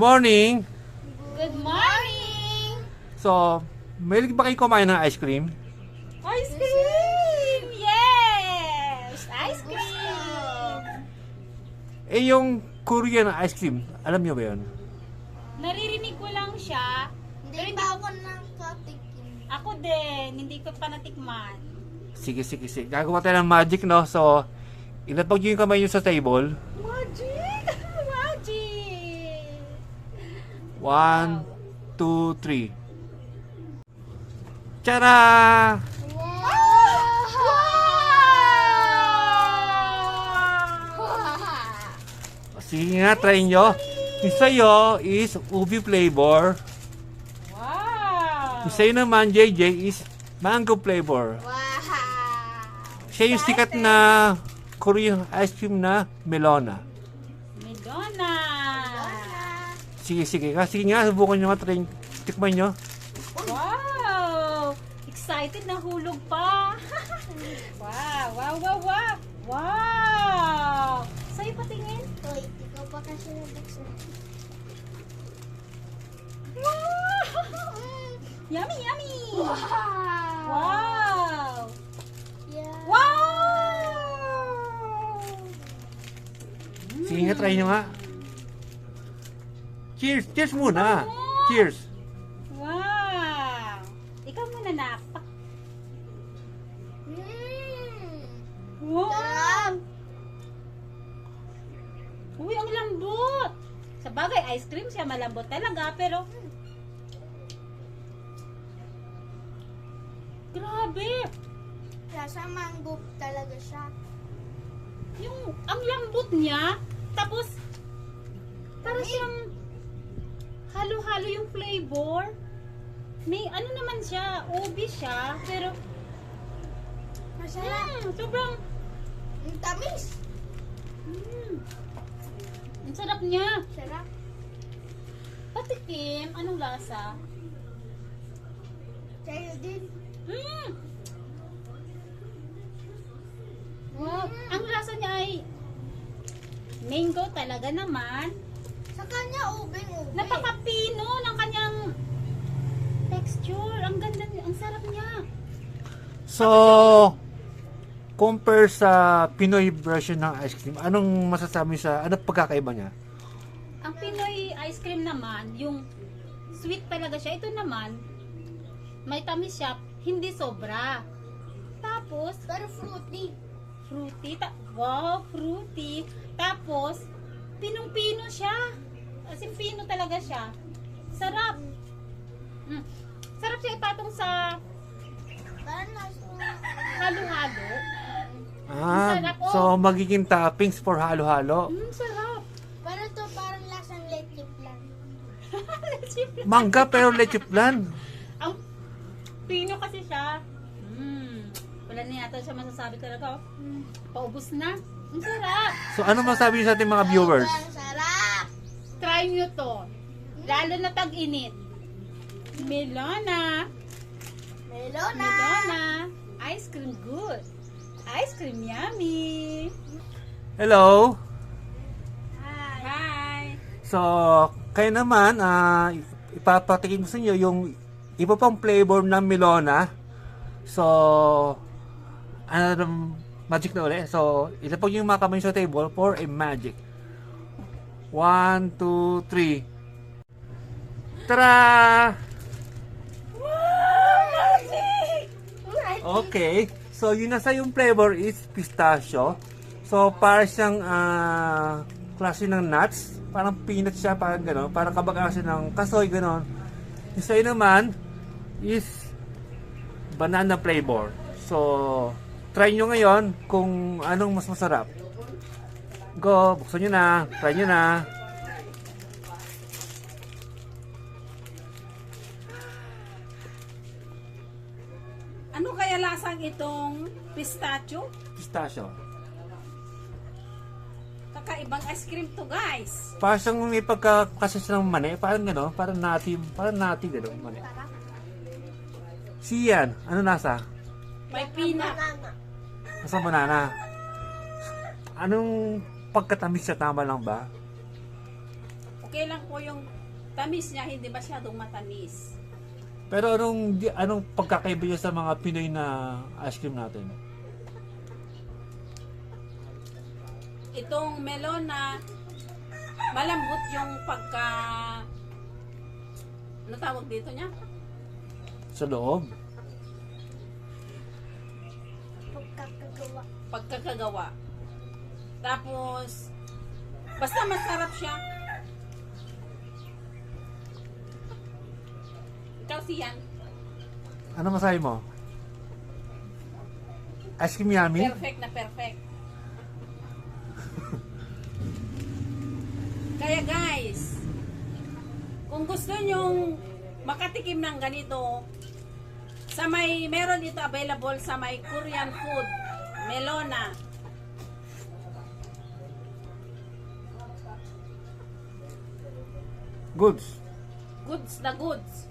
morning! Good morning! So, mahilig ba kayo kumain ng ice cream? Ice cream! Yes! Ice cream! Eh, yung Korean ice cream, alam niyo ba yun? Naririnig ko lang siya. Hindi pa ako nakatikim. Ako din, hindi ko pa natikman. Sige. Gagawa tayo ng magic, no? So, ilapag niyo yung kamay niyo sa table. Magic! Magic! 1, 2, 3. Tara! Sige nga, try nyo. Yung sa'yo is ubi flavor. Wow! Yung sa'yo naman, JJ, is mango flavor. Wow! Siya yung sikat na Korean ice cream na Melona. Medona! Sige. Sige nga, subukan nyo nga, try, tikman nyo. Wow! Excited na hulog pa! Wow! Wow! Sa'yo patingin? Wait, ikaw pa kasi nabuksan. Wow! Yummy! Wow! Wow! Yeah. Wow! Sige nga, try nyo nga. Cheers muna. Cheers. Wow! Ikaw muna na. Wow! Sarap! Uy, ang lambot! Sa bagay, ice cream siya malambot talaga, pero grabe! Lasa mango talaga siya. Ang lambot niya, tapos para siyang halo-halo yung flavor. May ano naman siya, ubi siya, pero Masarap. sobrang Ang tamis. ang sarap niya. Sarap. Patikim, anong lasa? Sa'yo din. Wow, ang lasa niya ay mango talaga naman. Sa kanya, ubing-ube. Napaka-pino ng kanyang texture. Ang ganda niya, ang sarap niya. So, compare sa Pinoy version ng ice cream, anong masasabi sa, ano pagkakaiba niya? Ang Pinoy ice cream naman, yung sweet talaga siya. Ito naman, may tamis siya, hindi sobra. Tapos, Pero fruity. fruity. Wow, fruity. Tapos, pinong-pino siya. As in, pino talaga siya. Sarap. Sarap siya ipatong sa Parang nasa... halo-halo. Sarap, oh. So magiging toppings for halo-halo. Sarap. Pero to parang lasang leche plan. Mangga pero leche flan. Ang pino kasi siya. Wala na yata siya masasabi talaga. Paubos na. Ang sarap. So ano masabi niyo sa ating mga viewers? Ang sarap. Try nyo to. Lalo na tag-init. Melona. Melona. Ice cream good. Ice cream yummy. Hello. Hi. So kayo naman, ipapatikin ko sa inyo yung iba pang flavor ng Melona. So magic na ulit. So ilapag yung mga kamay sa table for a magic. 1, 2, 3. Tara! Wow, magic! Okay. So, yun nasa yung flavor is pistachio. So, para siyang klase ng nuts. Parang peanut siya, parang gano'n. Parang kabag-asa ng kasoy, gano'n. Yung sa'yo naman is banana flavor. So, try nyo ngayon kung anong mas masarap. Go, buksan nyo na. Try nyo na. Ano kaya lasang itong pistachio? Pistachio. Kakaibang ice cream to, guys. Parang siyang may pagkakasas ng mani. Parang gano'n. Parang nati gano'n. Mani. Siyan. Ano nasa? May peanut. Banana. Nasa banana. Anong pagkatamis siya? Tama lang ba? Okay lang po yung tamis niya, hindi masyadong matamis. Pero anong pagkakaiba niya sa mga Pinoy na ice cream natin? Itong melon na malambot yung pagka... Ano tawag dito niya? Sa loob? Pagkakagawa. Pagkakagawa. Tapos, basta masarap siya. Ikaw siyan. Ano masabi mo? Ice cream yummy? Perfect na perfect. Kaya guys, kung gusto nyong makatikim ng ganito, meron ito available sa may Korean food, Melona. Goods. Goods na goods.